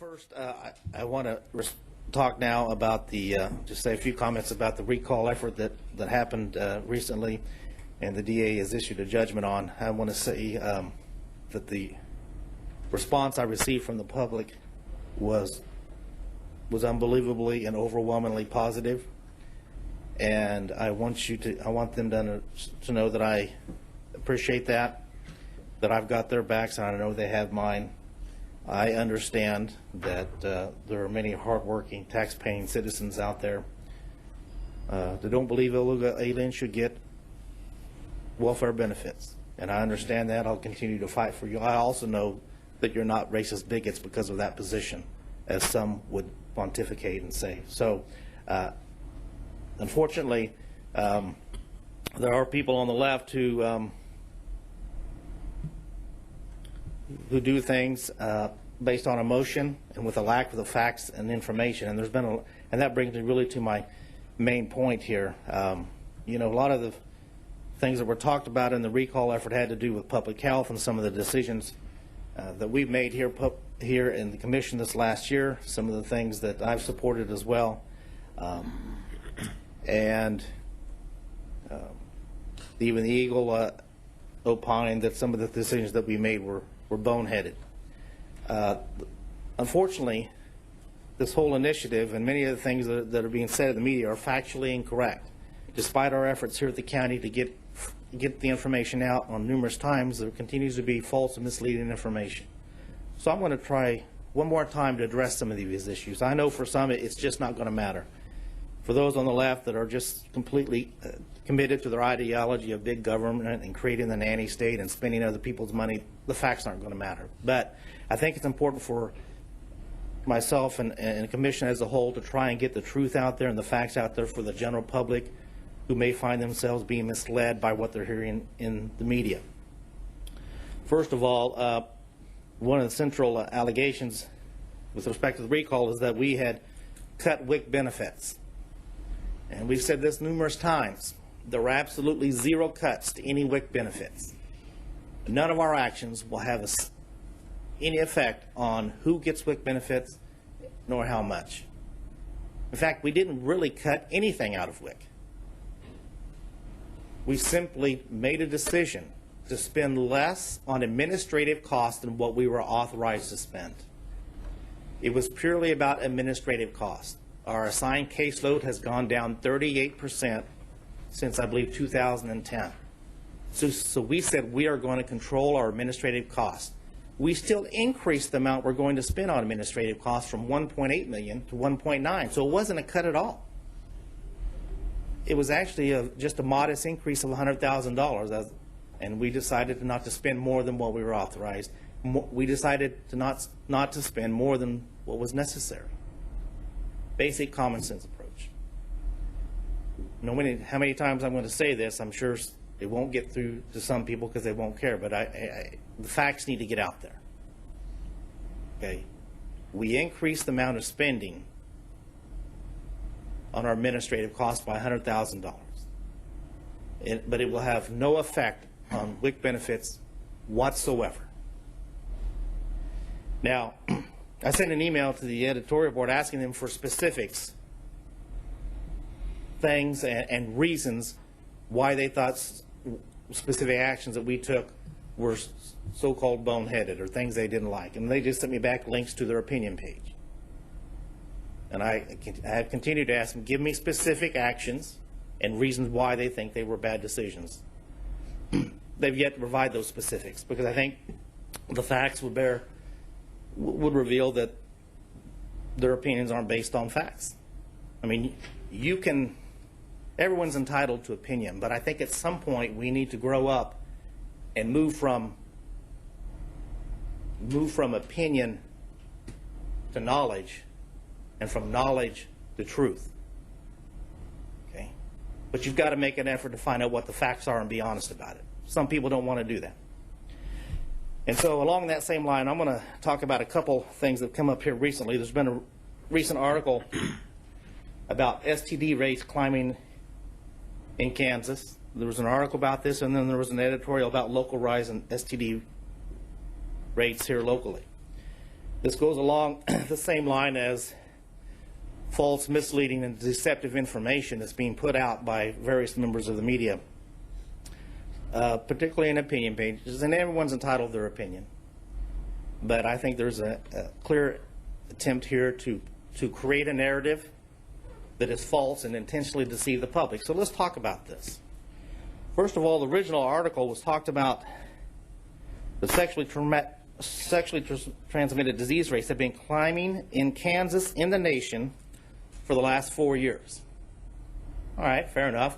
First, I want to talk now about the, just say a few comments about the recall effort that happened recently, and the DA has issued a judgment on. I want to say that the response I received from the public was unbelievably and overwhelmingly positive, and I want them to know that I appreciate that I've got their backs, and I know they have mine. I understand that there are many hardworking, tax-paying citizens out there that don't believe illegal aliens should get welfare benefits, and I understand that. I'll continue to fight for you. I also know that you're not racist bigots because of that position, as some would pontificate and say. So, unfortunately, there are people on the left who do things based on emotion and with a lack of the facts and information. And there's been and that brings me really to my main point here. You know, a lot of the things that were talked about in the recall effort had to do with public health and some of the decisions that we've made here in the commission this last year. Some of the things that I've supported as well, and even the Eagle opined that some of the decisions that we made were boneheaded. Unfortunately, this whole initiative and many of the things that are being said in the media are factually incorrect. Despite our efforts here at the county to get the information out on numerous times, there continues to be false and misleading information. So I'm going to try one more time to address some of these issues. I know for some it's just not going to matter. For those on the left that are just completely committed to their ideology of big government and creating the nanny state and spending other people's money, the facts aren't going to matter. But I think it's important for myself and the commission as a whole to try and get the truth out there and the facts out there for the general public who may find themselves being misled by what they're hearing in the media. First of all, one of the central allegations with respect to the recall is that we had cut WIC benefits. And we've said this numerous times. There were absolutely zero cuts to any WIC benefits. None of our actions will have any effect on who gets WIC benefits nor how much. In fact, we didn't really cut anything out of WIC. We simply made a decision to spend less on administrative costs than what we were authorized to spend. It was purely about administrative costs. Our assigned caseload has gone down 38% since, I believe, 2010. So we said we are going to control our administrative costs. We still increased the amount we're going to spend on administrative costs from $1.8 million to $1.9 million. So it wasn't a cut at all. It was actually just a modest increase of $100,000, and we decided not to spend more than what we were authorized. We decided to not to spend more than what was necessary. Basic common sense approach. No matter how many times I'm going to say this, I'm sure it won't get through to some people because they won't care, but the facts need to get out there. Okay, we increased the amount of spending on our administrative costs by $100,000, but it will have no effect on WIC benefits whatsoever. Now, I sent an email to the editorial board asking them for specifics, things and reasons why they thought specific actions that we took were so-called boneheaded or things they didn't like. And they just sent me back links to their opinion page. And I have continued to ask them, give me specific actions and reasons why they think they were bad decisions. They've yet to provide those specifics because I think the facts would reveal that their opinions aren't based on facts. I mean, everyone's entitled to opinion, but I think at some point we need to grow up and move from opinion to knowledge and from knowledge to truth. Okay? But you've got to make an effort to find out what the facts are and be honest about it. Some people don't want to do that. And so along that same line, I'm going to talk about a couple things that have come up here recently. There's been a recent article about STD rates climbing in Kansas. There was an article about this, and then there was an editorial about local rise in STD rates here locally. This goes along the same line as false, misleading, and deceptive information that's being put out by various members of the media, particularly in opinion pages, and everyone's entitled to their opinion. But I think there's a clear attempt here to create a narrative that is false and intentionally deceive the public. So let's talk about this. First of all, the original article was talked about the sexually transmitted disease rates have been climbing in Kansas, in the nation, for the last 4 years. All right, fair enough.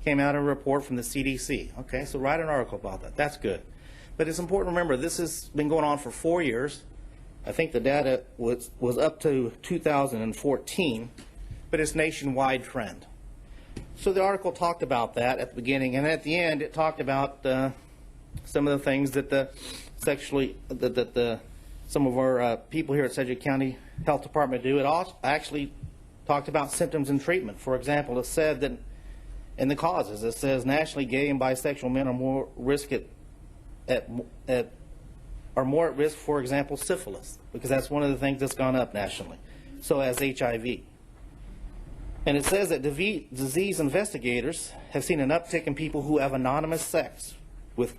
Came out a report from the CDC. Okay, so write an article about that. That's good. But it's important to remember this has been going on for 4 years. I think the data was up to 2014, but it's nationwide trend. So the article talked about that at the beginning, and at the end it talked about some of the things that some of our people here at Sedgwick County Health Department do. It also actually talked about symptoms and treatment. For example, it said that in the causes, it says nationally gay and bisexual men are more are more at risk, for example, syphilis, because that's one of the things that's gone up nationally. So as HIV. And it says that disease investigators have seen an uptick in people who have anonymous sex, which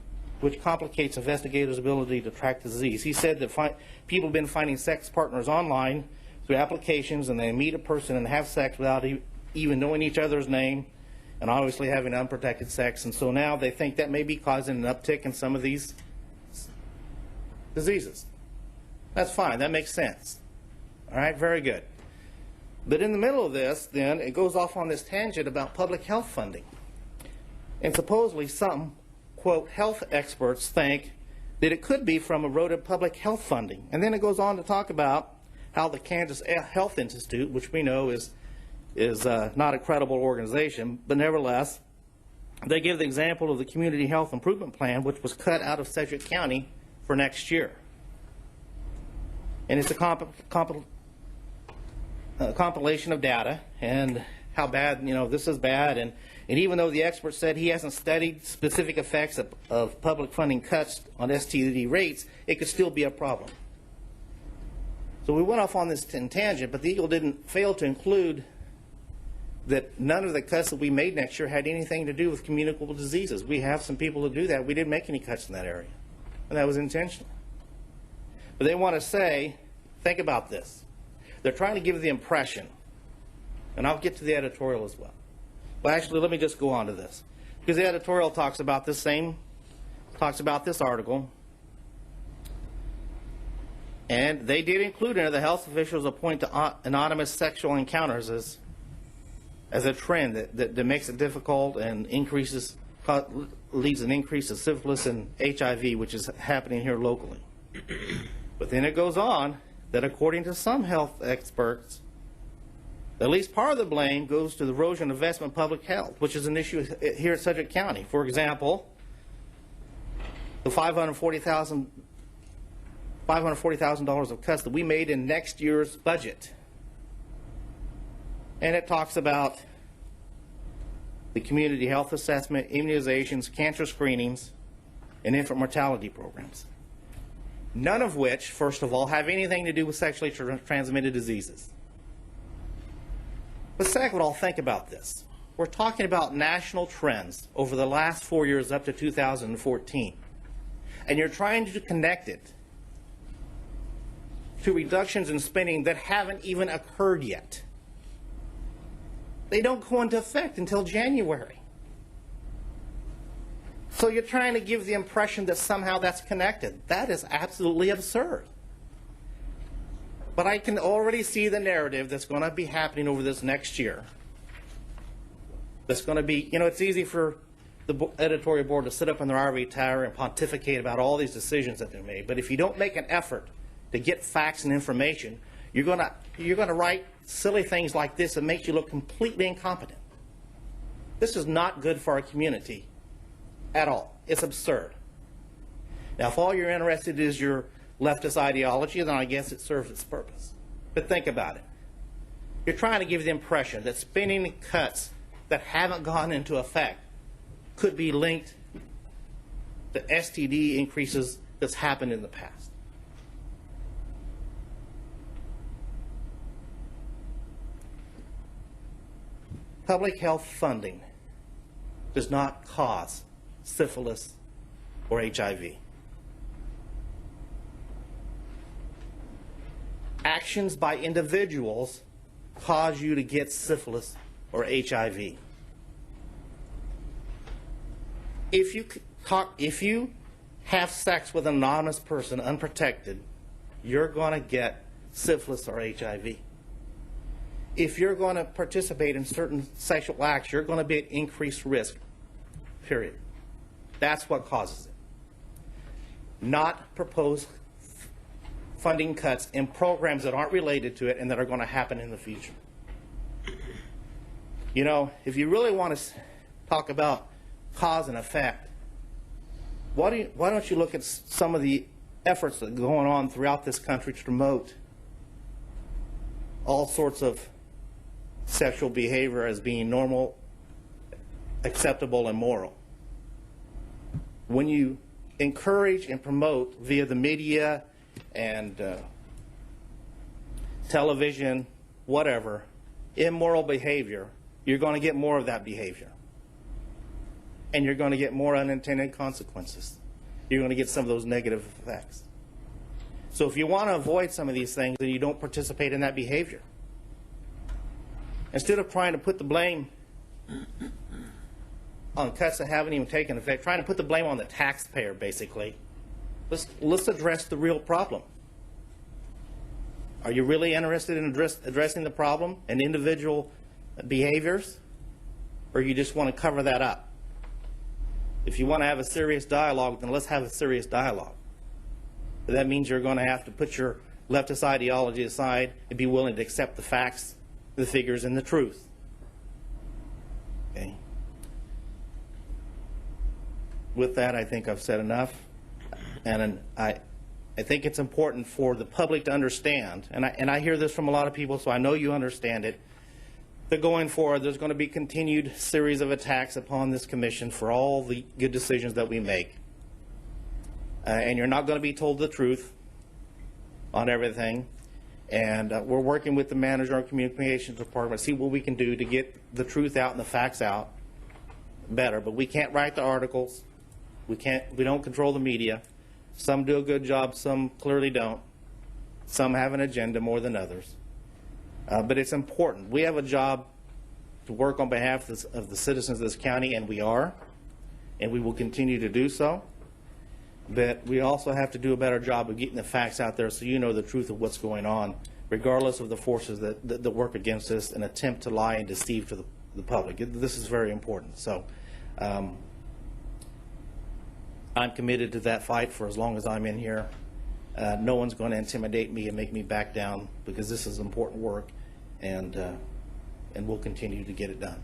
complicates investigators' ability to track the disease. He said that people have been finding sex partners online through applications, and they meet a person and have sex without even knowing each other's name, and obviously having unprotected sex. And so now they think that may be causing an uptick in some of these diseases. That's fine. That makes sense. All right, very good. But in the middle of this, then, it goes off on this tangent about public health funding. And supposedly some, quote, health experts think that it could be from eroded public health funding. And then it goes on to talk about how the Kansas Health Institute, which we know is not a credible organization, but nevertheless, they give the example of the Community Health Improvement Plan, which was cut out of Sedgwick County for next year. And it's a compilation of data and how bad, this is bad. And even though the expert said he hasn't studied specific effects of public funding cuts on STD rates, it could still be a problem. So we went off on this tangent, but the Eagle didn't fail to include that none of the cuts that we made next year had anything to do with communicable diseases. We have some people who do that. We didn't make any cuts in that area, and that was intentional. But they want to say, think about this. They're trying to give the impression, and I'll get to the editorial as well. Well, actually, let me just go on to this, because the editorial talks about this article, and they did include in it the health officials appoint to anonymous sexual encounters as a trend that makes it difficult and leads an increase of syphilis and HIV, which is happening here locally. But then it goes on that according to some health experts, at least part of the blame goes to the erosion of investment in public health, which is an issue here at Sedgwick County. For example, the $540,000 of cuts that we made in next year's budget. And it talks about the community health assessment, immunizations, cancer screenings, and infant mortality programs. None of which, first of all, have anything to do with sexually transmitted diseases. But second of all, think about this. We're talking about national trends over the last 4 years up to 2014. And you're trying to connect it to reductions in spending that haven't even occurred yet. They don't go into effect until January. So you're trying to give the impression that somehow that's connected. That is absolutely absurd. But I can already see the narrative that's going to be happening over this next year. That's going to be, it's easy for the editorial board to sit up in their ivory tower and pontificate about all these decisions that they made. But if you don't make an effort to get facts and information, you're going to write silly things like this that makes you look completely incompetent. This is not good for our community at all. It's absurd. Now, if all you're interested is your leftist ideology, then I guess it serves its purpose. But think about it. You're trying to give the impression that spending cuts that haven't gone into effect could be linked to STD increases that's happened in the past. public health funding does not cause syphilis or HIV. Actions by individuals cause you to get syphilis or HIV. If you have sex with an anonymous person unprotected, you're going to get syphilis or HIV. If you're going to participate in certain sexual acts, you're going to be at increased risk, period. That's what causes it. Not proposed funding cuts in programs that aren't related to it and that are going to happen in the future. You know, if you really want to talk about cause and effect, why don't you look at some of the efforts that are going on throughout this country to promote all sorts of sexual behavior as being normal, acceptable, and moral. When you encourage and promote via the media and television, whatever, immoral behavior, you're going to get more of that behavior. And you're going to get more unintended consequences. You're going to get some of those negative effects. So if you want to avoid some of these things, then you don't participate in that behavior. Instead of trying to put the blame on cuts that haven't even taken effect, trying to put the blame on the taxpayer, basically, let's address the real problem. Are you really interested in addressing the problem and individual behaviors, or you just want to cover that up? If you want to have a serious dialogue, then let's have a serious dialogue. But that means you're going to have to put your leftist ideology aside and be willing to accept the facts, the figures, and the truth. Okay. With that, I think I've said enough. And I think it's important for the public to understand, and I hear this from a lot of people, so I know you understand it, that going forward there's going to be continued series of attacks upon this commission for all the good decisions that we make. And you're not going to be told the truth on everything. And we're working with the manager of communications department to see what we can do to get the truth out and the facts out better. But we can't write the articles. We don't control the media. Some do a good job, some clearly don't. Some have an agenda more than others. But it's important. We have a job to work on behalf of the citizens of this county, and we are, and we will continue to do so. But we also have to do a better job of getting the facts out there so you know the truth of what's going on, regardless of the forces that work against us and attempt to lie and deceive to the public. This is very important. So I'm committed to that fight for as long as I'm in here. No one's going to intimidate me and make me back down, because this is important work, and we'll continue to get it done.